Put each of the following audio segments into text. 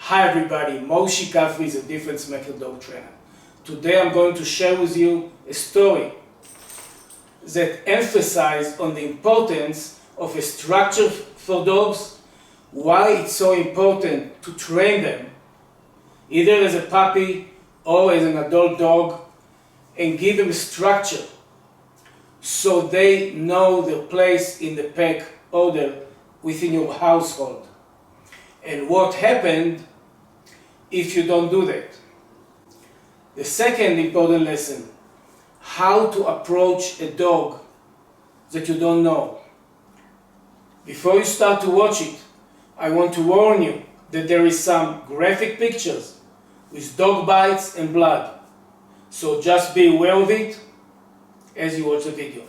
Hi everybody, Moshe Kafri is a Difference Maker dog trainer. Today I'm going to share with you a story that emphasizes on the importance of a structure for dogs, why it's so important to train them, either as a puppy or as an adult dog, and give them structure so they know their place in the pack order within your household. And what happened if you don't do that. The second important lesson, how to approach a dog that you don't know. Before you start to watch it, I want to warn you that there is some graphic pictures with dog bites and blood. So just be aware of it as you watch the video.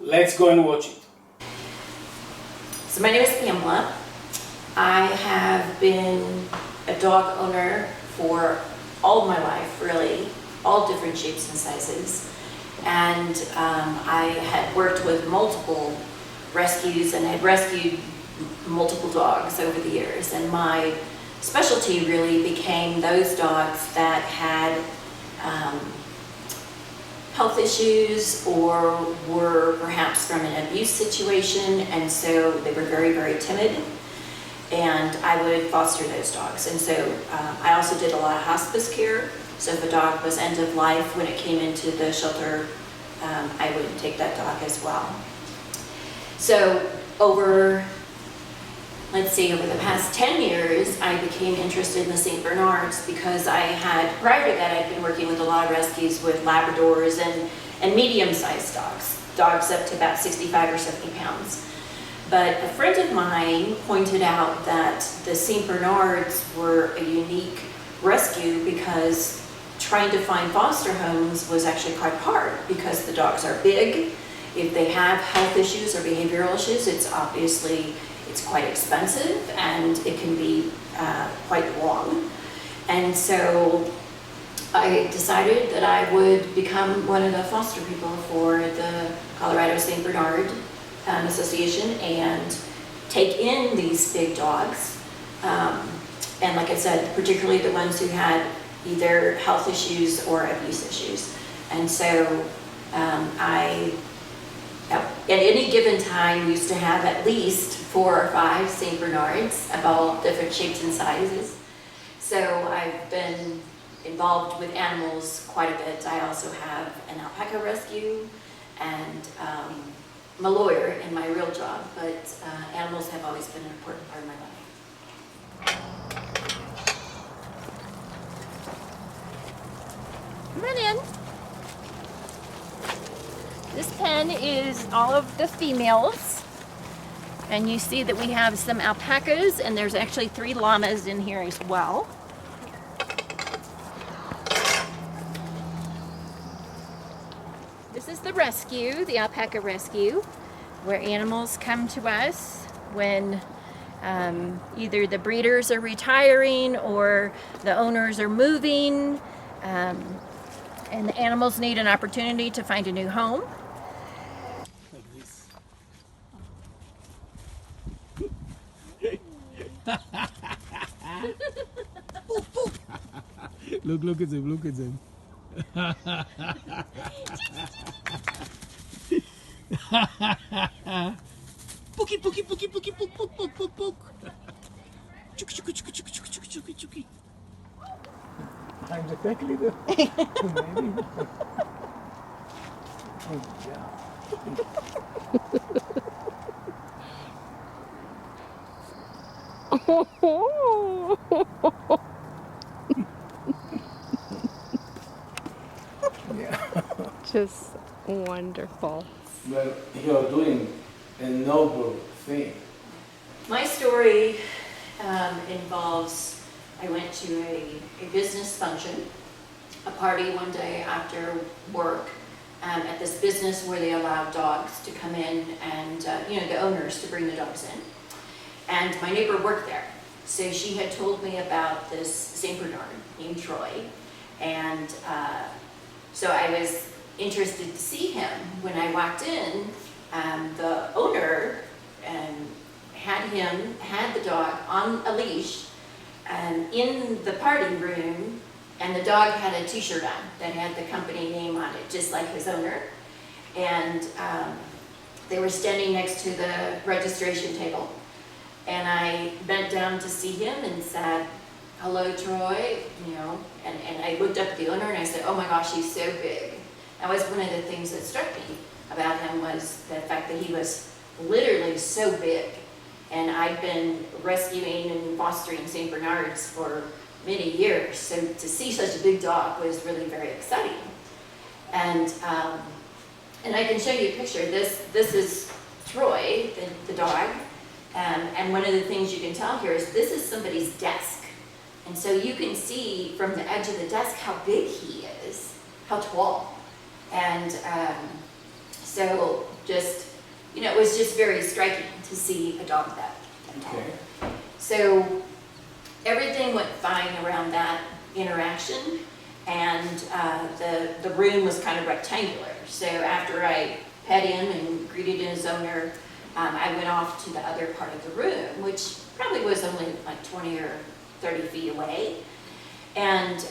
Let's go and watch it. So my name is Pamela. I have been a dog owner for all of my life, really, all different shapes and sizes. And I had worked with multiple rescues and had rescued multiple dogs over the years. And my specialty really became those dogs that had health issues or were perhaps from an abuse situation, and so they were very, very timid. And I would foster those dogs. And so I also did a lot of hospice care. So if a dog was end of life when it came into the shelter, I would take that dog as well. So over the past 10 years, I became interested in the St. Bernards because prior to that, I'd been working with a lot of rescues with Labradors and medium-sized dogs up to about 65 or 70 pounds. But a friend of mine pointed out that the St. Bernards were a unique rescue because trying to find foster homes was actually quite hard because the dogs are big. If they have health issues or behavioral issues, it's quite expensive and it can be quite long. And so I decided that I would become one of the foster people for the Colorado St. Bernard Association and take in these big dogs. And like I said, particularly the ones who had either health issues or abuse issues. And so at any given time, used to have at least 4 or 5 St. Bernards of all different shapes and sizes. So I've been involved with animals quite a bit. I also have an alpaca rescue, and I'm a lawyer in my real job, but animals have always been an important part of my life. Come on in. This pen is all of the females, and you see that we have some alpacas, and there's actually 3 llamas in here as well. This is the rescue, the alpaca rescue, where animals come to us when either the breeders are retiring or the owners are moving, and the animals need an opportunity to find a new home. Like this. Look at him, look at him. Pookie, pookie, pookie, pookie, pook, pook, pook, pook, pook. Chuki, chuki, chuki, chuki, chuki, chuki, chuki, chuki. Time to take a little. Maybe. Good job. Yeah. Just wonderful. Well, you're doing a noble thing. My story involves, I went to a business function, a party one day after work at this business where they allowed dogs to come in and, the owners to bring the dogs in. And my neighbor worked there. So she had told me about this St. Bernard named Troy. And so I was interested to see him. When I walked in, the owner had the dog on a leash in the party room, and the dog had a t-shirt on that had the company name on it, just like his owner. And they were standing next to the registration table. And I bent down to see him and said, "Hello, Troy," you know, and I looked up at the owner and I said, "Oh my gosh, he's so big." That was one of the things that struck me about him, was the fact that he was literally so big. And I'd been rescuing and fostering St. Bernards for many years, so to see such a big dog was really very exciting. And I can show you a picture. This is Troy, the dog, and one of the things you can tell here is this is somebody's desk. And so you can see from the edge of the desk how big he is, how tall. And so just, you know, it was just very striking to see a dog that tall. Okay. So everything went fine around that interaction, and the room was kind of rectangular. So after I pet him and greeted his owner, I went off to the other part of the room, which probably was only like 20 or 30 feet away. And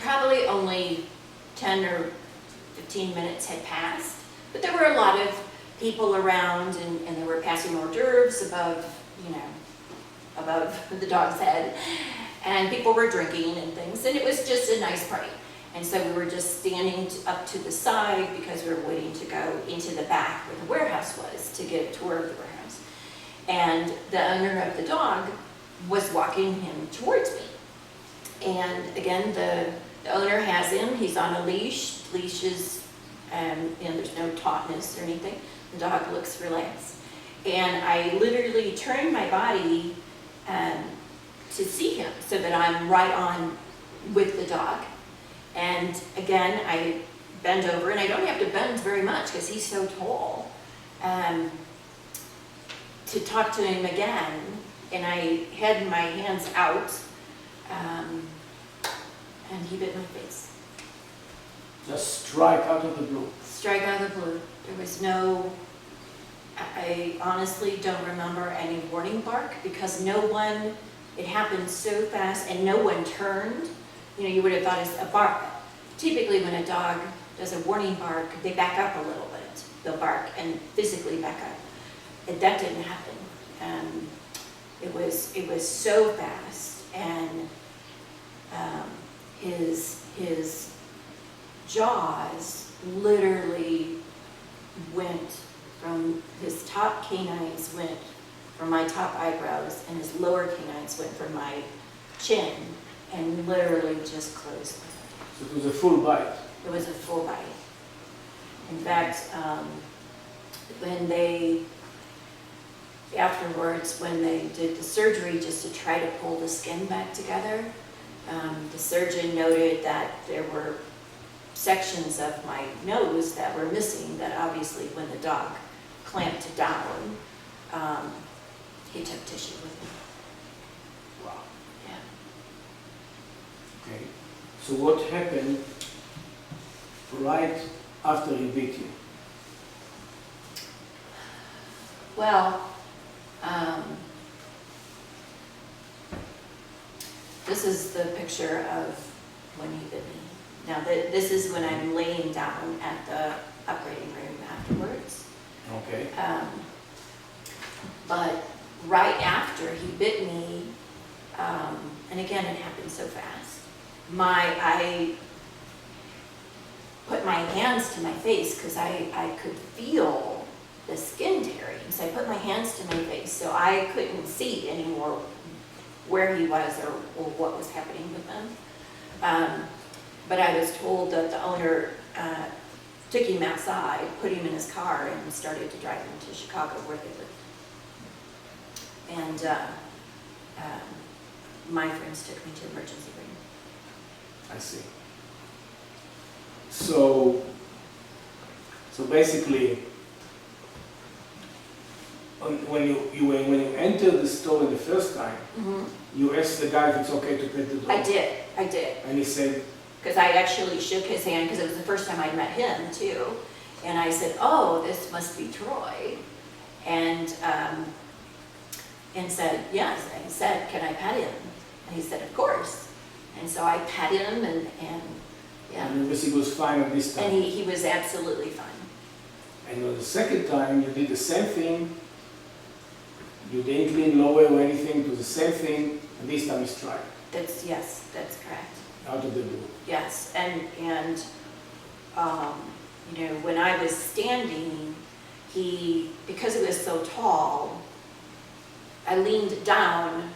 probably only 10 or 15 minutes had passed, but there were a lot of people around, and they were passing hors d'oeuvres above, you know, above the dog's head, and people were drinking and things, and it was just a nice party. And so we were just standing up to the side because we were waiting to go into the back where the warehouse was to get a tour of the warehouse. And the owner of the dog was walking him towards me. And again, the owner has him, he's on a leash. Leash is, you know, there's no tautness or anything. The dog looks relaxed. And I literally turned my body to see him so that I'm right on with the dog. And again, I bend over, and I don't have to bend very much because he's so tall, to talk to him again. And I had my hands out, and he bit my face. Just strike out of the blue. Strike out of the blue. There was no, I honestly don't remember any warning bark, because no one, it happened so fast and no one turned. You know, you would have thought it's a bark. Typically when a dog does a warning bark, they back up a little bit. They'll bark and physically back up. And that didn't happen. It was so fast, and his jaws literally went from, his top canines went from my top eyebrows, and his lower canines went from my chin, and literally just closed. So it was a full bite. It was a full bite. In fact, when they, afterwards, when they did the surgery just to try to pull the skin back together, the surgeon noted that there were sections of my nose that were missing, that obviously when the dog clamped down, he took tissue with him. Wow. Yeah. Okay. So what happened right after he bit you? Well, this is the picture of when he bit me. Now, this is when I'm laying down at the operating room afterwards. Okay. But right after he bit me, and again, it happened so fast, I put my hands to my face because I could feel the skin tearing. So I put my hands to my face, so I couldn't see anymore where he was or what was happening with him. But I was told that the owner took him outside, put him in his car, and started to drive him to Chicago where they lived. And my friends took me to the emergency room. I see. So basically, when you entered the store the first time, you asked the guy if it's okay to pet the dog. I did. And he said, Because I actually shook his hand, because it was the first time I met him too. And I said, "Oh, this must be Troy." And and said, yes. I said, can I pet him? And he said, of course. And so I pet him and yeah. And everything was fine on this time. And he was absolutely fine. And on the second time, you did the same thing. You didn't lean lower or anything, do the same thing, and this time he struck Yes, that's correct. out of the blue. Yes, and you know, when I was standing, because he was so tall, I leaned down,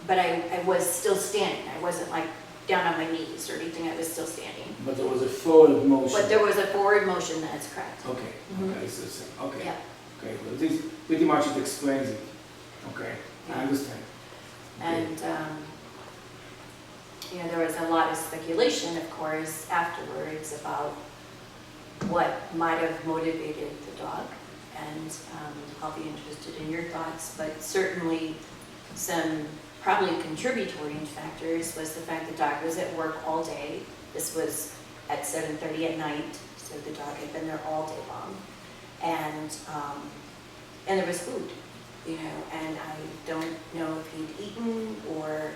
but I was still standing. I wasn't like down on my knees or anything, I was still standing. But there was a forward motion. But there was a forward motion, that's correct. Okay, Mhm. okay, it's the same. Okay, Yeah, okay. Well, this pretty much it explains it. Okay, I understand. Okay. and, you know, there was a lot of speculation, of course, afterwards about what might have motivated the dog. And I'll be interested in your thoughts, but certainly some probably contributory factors was the fact the dog was at work all day. This was at 7:30 at night, so the dog had been there all day long. And there was food, you know, and I don't know if he'd eaten or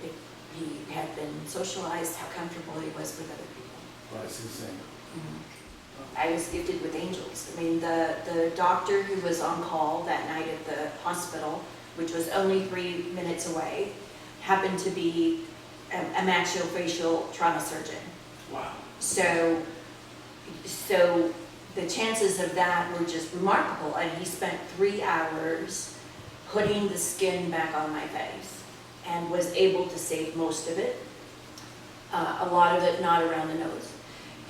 if he had been socialized, how comfortable he was with other people. Oh, it's insane. I was gifted with angels. I mean, the doctor who was on call that night at the hospital, which was only 3 minutes away, happened to be a maxillofacial trauma surgeon. Wow. So the chances of that were just remarkable. And he spent 3 hours putting the skin back on my face and was able to save most of it, a lot of it not around the nose.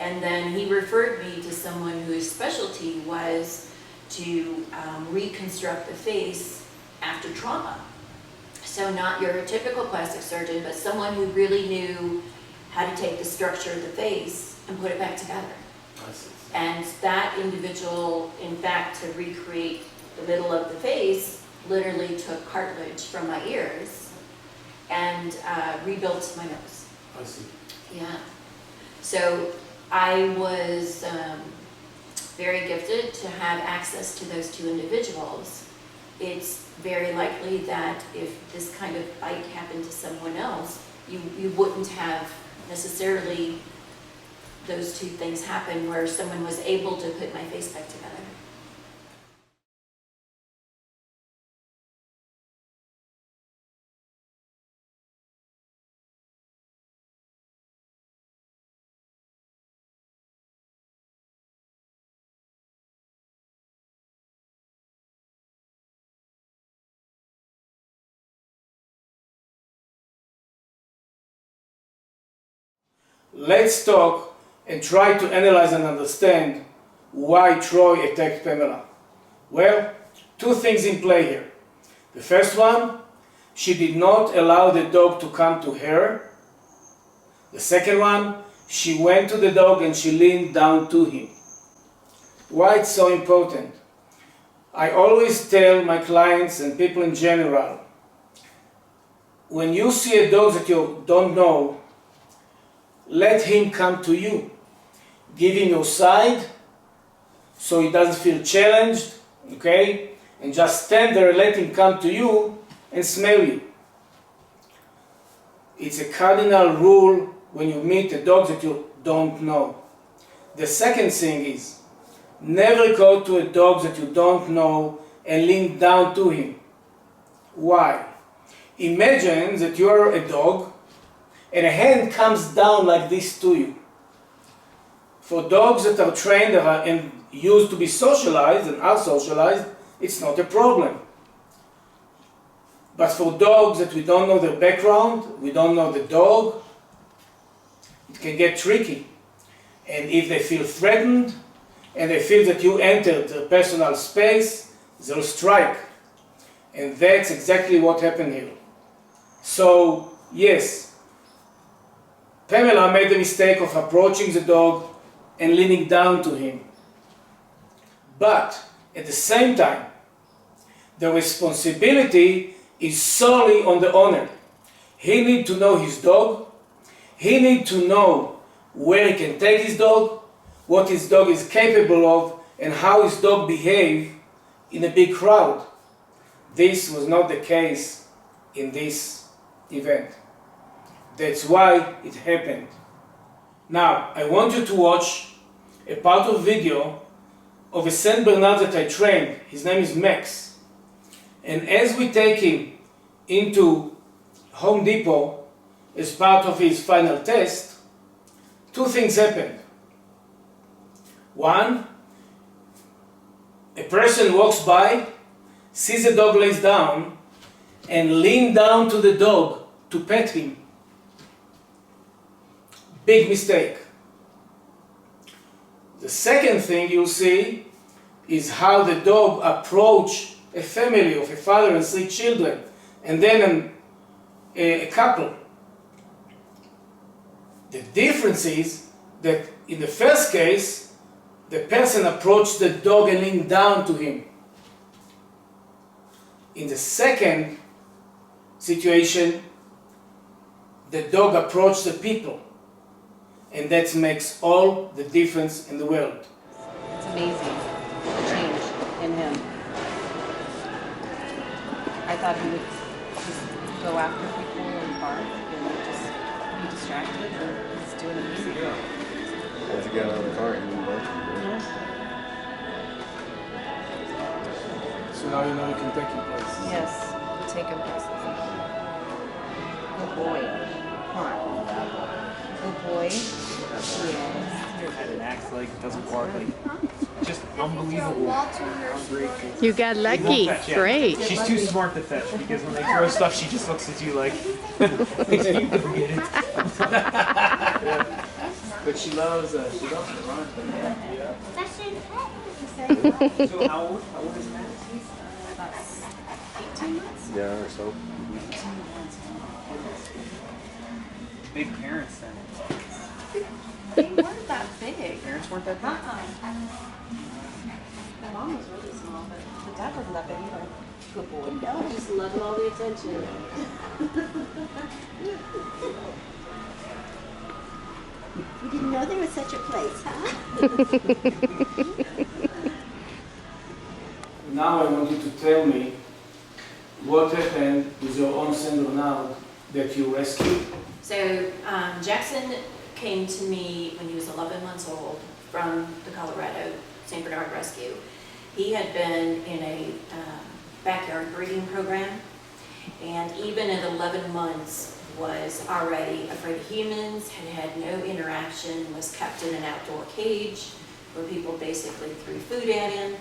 And then he referred me to someone whose specialty was to reconstruct the face after trauma. So not your typical plastic surgeon, but someone who really knew how to take the structure of the face and put it back together. I see. And that individual, in fact, to recreate the middle of the face, literally took cartilage from my ears and rebuilt my nose. I see. Yeah. So I was very gifted to have access to those two individuals. It's very likely that if this kind of bite happened to someone else, you wouldn't have necessarily those two things happen where someone was able to put my face back together. Let's talk and try to analyze and understand why Troy attacked Pamela. Well, two things in play here. The first one, she did not allow the dog to come to her. The second one, she went to the dog and she leaned down to him. Why it's so important? I always tell my clients and people in general, when you see a dog that you don't know, let him come to you. Give him your side so he doesn't feel challenged, okay? And just stand there and let him come to you and smell you. It's a cardinal rule when you meet a dog that you don't know. The second thing is, never go to a dog that you don't know and lean down to him. Why? Imagine that you are a dog and a hand comes down like this to you. For dogs that are trained and used to be socialized and are socialized, it's not a problem. But for dogs that we don't know their background, we don't know the dog, it can get tricky. And if they feel threatened and they feel that you entered their personal space, they'll strike. And that's exactly what happened here. So, yes, Pamela made the mistake of approaching the dog and leaning down to him. But at the same time, the responsibility is solely on the owner. He needs to know his dog. He needs to know where he can take his dog, what his dog is capable of, and how his dog behaves in a big crowd. This was not the case in this event. That's why it happened. Now, I want you to watch a part of video of a Saint Bernard that I trained. His name is Max. And as we take him into Home Depot as part of his final test, two things happened. One, a person walks by, sees a dog lays down, and leans down to the dog to pet him. Big mistake. The second thing you'll see is how the dog approached a family of a father and 3 children, and then a couple. The difference is that in the first case, the person approached the dog and leaned down to him. In the second situation, the dog approached the people. And that makes all the difference in the world. It's amazing, the change in him. I thought he would just go after people and bark and just be distracted, and he's doing amazing. Once you get out of the car, you can both. So now you know you can take him places. Yes, take him places. Good boy. Come on. Good boy. Yes. And acts like it doesn't bark, like just unbelievable. You got lucky. Great. She's too smart to fetch because when they throw stuff, she just looks at you like you forget it. Yeah. But she loves to run. So how old is Max? About 18 months? Yeah, or so. Big parents then. They weren't that big. Parents weren't that big. The mom was really small, but the dad wasn't that big either. Good boy. I just love all the attention. You didn't know there was such a place, huh? Now I want you to tell me what happened with your own Saint Bernard that you rescued. So Jackson came to me when he was 11 months old from the Colorado St. Bernard Rescue. He had been in a backyard breeding program, and even at 11 months was already afraid of humans, had no interaction, was kept in an outdoor cage where people basically threw food at him.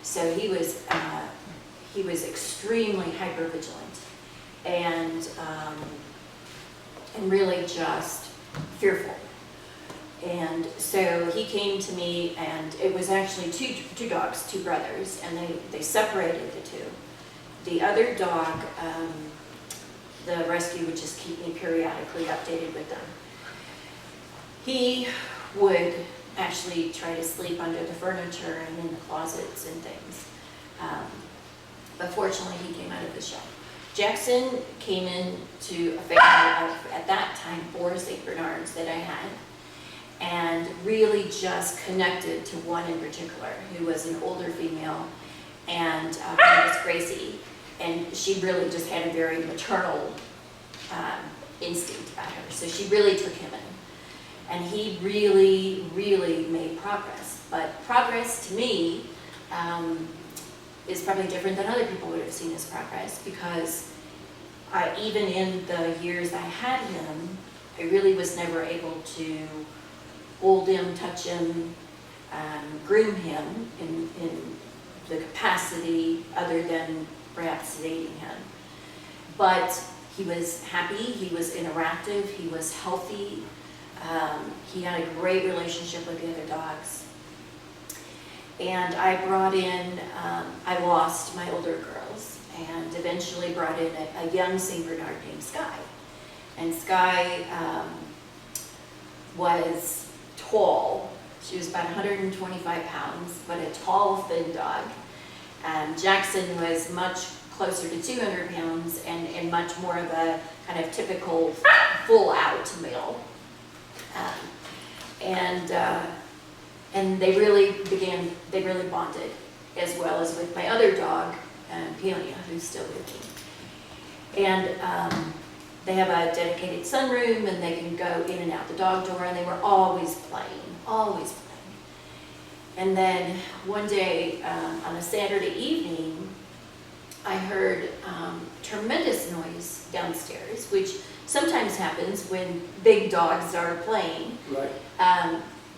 So he was extremely hypervigilant and really just fearful. And so he came to me, and it was actually two dogs, two brothers, and they separated the two. The other dog, the rescue would just keep me periodically updated with them. He would actually try to sleep under the furniture and in the closets and things. But fortunately, he came out of the shell. Jackson came into a family of, at that time, 4 St. Bernards that I had, and really just connected to one in particular, who was an older female, and her name was Gracie, and she really just had a very maternal instinct about her, so she really took him in, and he really, really made progress. But progress to me is probably different than other people would have seen as progress, because even in the years I had him, I really was never able to hold him, touch him, groom him in the capacity other than perhaps sedating him. But he was happy, he was interactive, he was healthy, he had a great relationship with the other dogs. And I brought in, I lost my older girls, and eventually brought in a young St. Bernard named Sky. And Sky was tall. She was about 125 pounds, but a tall, thin dog. Jackson was much closer to 200 pounds and much more of a kind of typical full-out male. And they really bonded. as well as with my other dog, Peonia, who's still with me. And they have a dedicated sunroom, and they can go in and out the dog door, and they were always playing, always playing. And then one day on a Saturday evening, I heard tremendous noise downstairs, which sometimes happens when big dogs are playing. Right.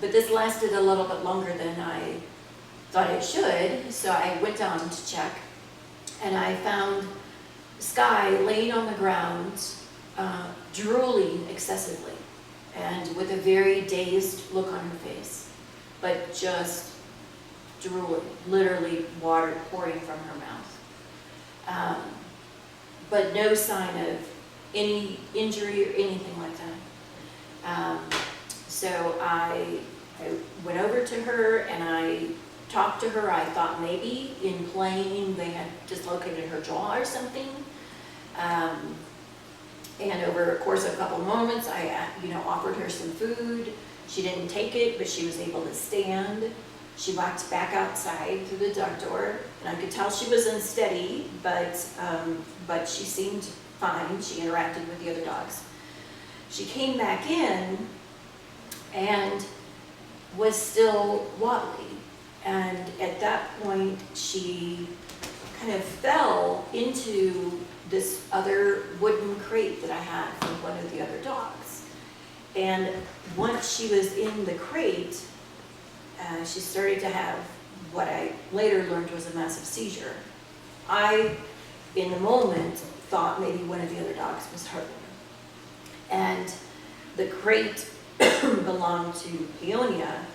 But this lasted a little bit longer than I thought it should, so I went down to check, and I found Sky laying on the ground, drooling excessively, and with a very dazed look on her face, but just drooling, literally water pouring from her mouth. But no sign of any injury or anything like that. So I went over to her and I talked to her. I thought maybe in playing they had dislocated her jaw or something. And over a course of a couple of moments, I offered her some food. She didn't take it, but she was able to stand. She walked back outside through the dog door, and I could tell she was unsteady, but she seemed fine. She interacted with the other dogs. She came back in and was still wobbly. And at that point, she kind of fell into this other wooden crate that I had from one of the other dogs. And once she was in the crate, she started to have what I later learned was a massive seizure. I, in the moment, thought maybe one of the other dogs was hurt. And the crate belonged to Peonia,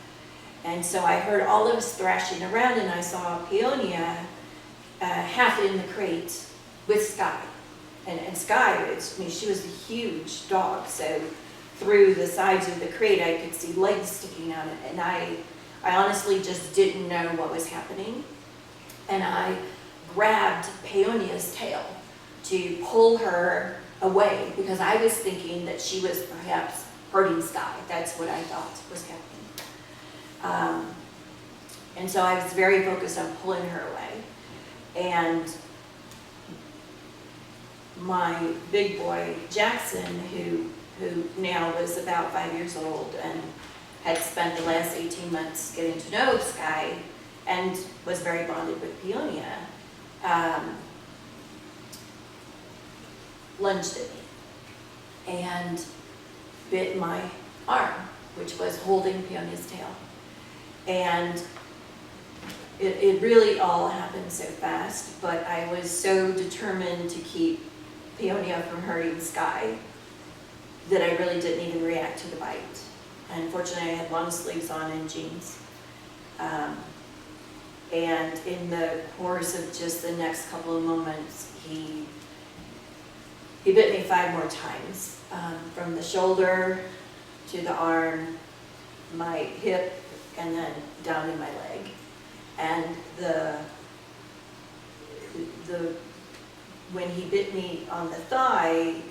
and so I heard all of us thrashing around, and I saw Peonia half in the crate with Sky. And Sky, she was a huge dog, so through the sides of the crate I could see legs sticking out, and I honestly just didn't know what was happening. And I grabbed Peonia's tail to pull her away because I was thinking that she was perhaps hurting Sky. That's what I thought was happening. And so I was very focused on pulling her away. And my big boy, Jackson, who now was about 5 years old and had spent the last 18 months getting to know Sky and was very bonded with Peonia, lunged at me and bit my arm, which was holding Peonia's tail. And it really all happened so fast, but I was so determined to keep Peonia from hurting Sky that I really didn't even react to the bite. And fortunately, I had long sleeves on and jeans. And in the course of just the next couple of moments, he bit me 5 more times, from the shoulder to the arm, my hip, and then down in my leg. And when he bit me on the thigh,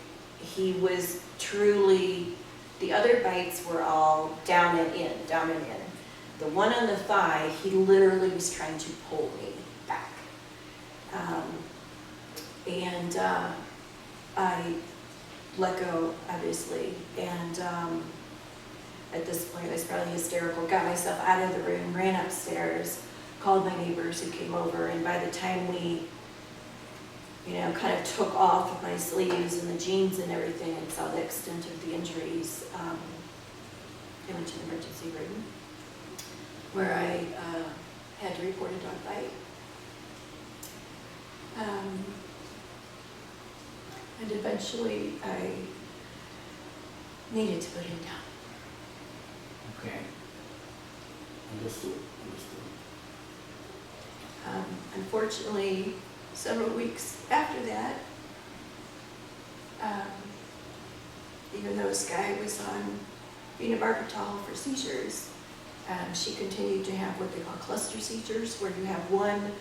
he was truly, the other bites were all down and in, down and in. The one on the thigh, he literally was trying to pull me back. I let go, obviously, and at this point I was probably hysterical, got myself out of the room, ran upstairs, called my neighbors who came over, and by the time we kind of took off my sleeves and the jeans and everything and saw the extent of the injuries, I went to the emergency room where I had to report a dog bite. And eventually I needed to put him down. Okay. Understood. Unfortunately, several weeks after that, even though Sky was on phenobarbital for seizures, she continued to have what they call cluster seizures, where you have one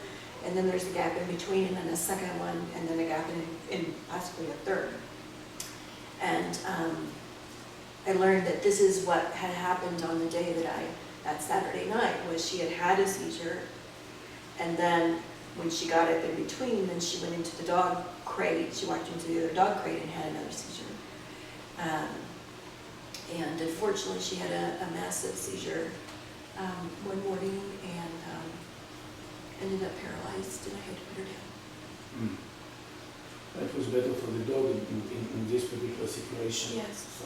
and then there's a gap in between and then a second one and then a gap in possibly a third. And I learned that this is what had happened on the day that Saturday night, was she had had a seizure And then when she got up in between, then she went into the dog crate. She walked into the other dog crate and had another seizure. And unfortunately, she had a massive seizure one morning and ended up paralyzed, and I had to put her down. That was better for the dog in this particular situation. Yes. So,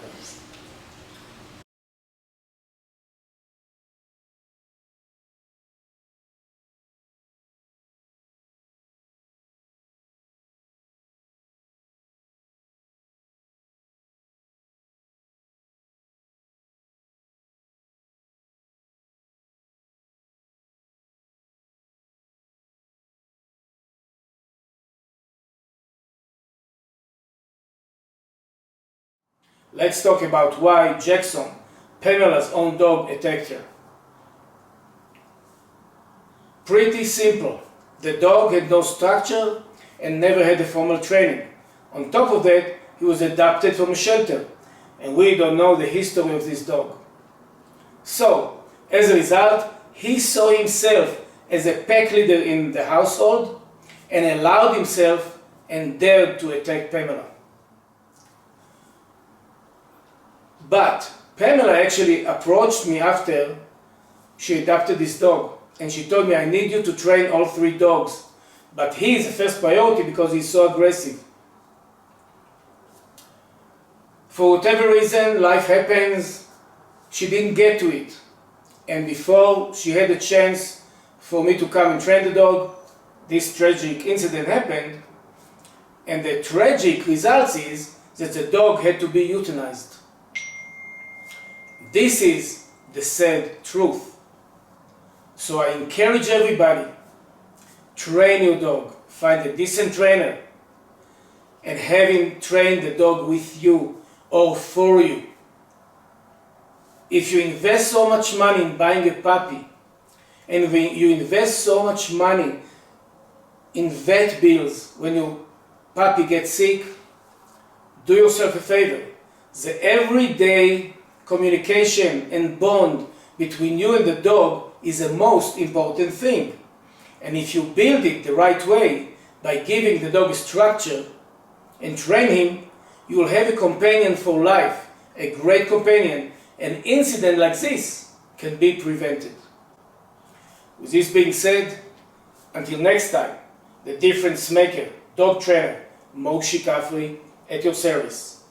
that's- Let's talk about why Jackson, Pamela's own dog, attacked her. Pretty simple. The dog had no structure and never had a formal training. On top of that, he was adopted from a shelter, and we don't know the history of this dog. So, as a result, he saw himself as a pack leader in the household and allowed himself and dared to attack Pamela. But Pamela actually approached me after she adopted this dog, and she told me, I need you to train all 3 dogs, but he is the first priority because he's so aggressive. For whatever reason, life happens, she didn't get to it. And before she had a chance for me to come and train the dog, this tragic incident happened, and the tragic result is that the dog had to be euthanized. This is the sad truth. So I encourage everybody, train your dog, find a decent trainer, and have him train the dog with you or for you. If you invest so much money in buying a puppy, and when you invest so much money in vet bills when your puppy gets sick, do yourself a favor. The everyday communication and bond between you and the dog is the most important thing. And if you build it the right way, by giving the dog a structure and train him, you will have a companion for life, a great companion. An incident like this can be prevented. With this being said, until next time, the difference maker, dog trainer, Moshe Kafri, at your service.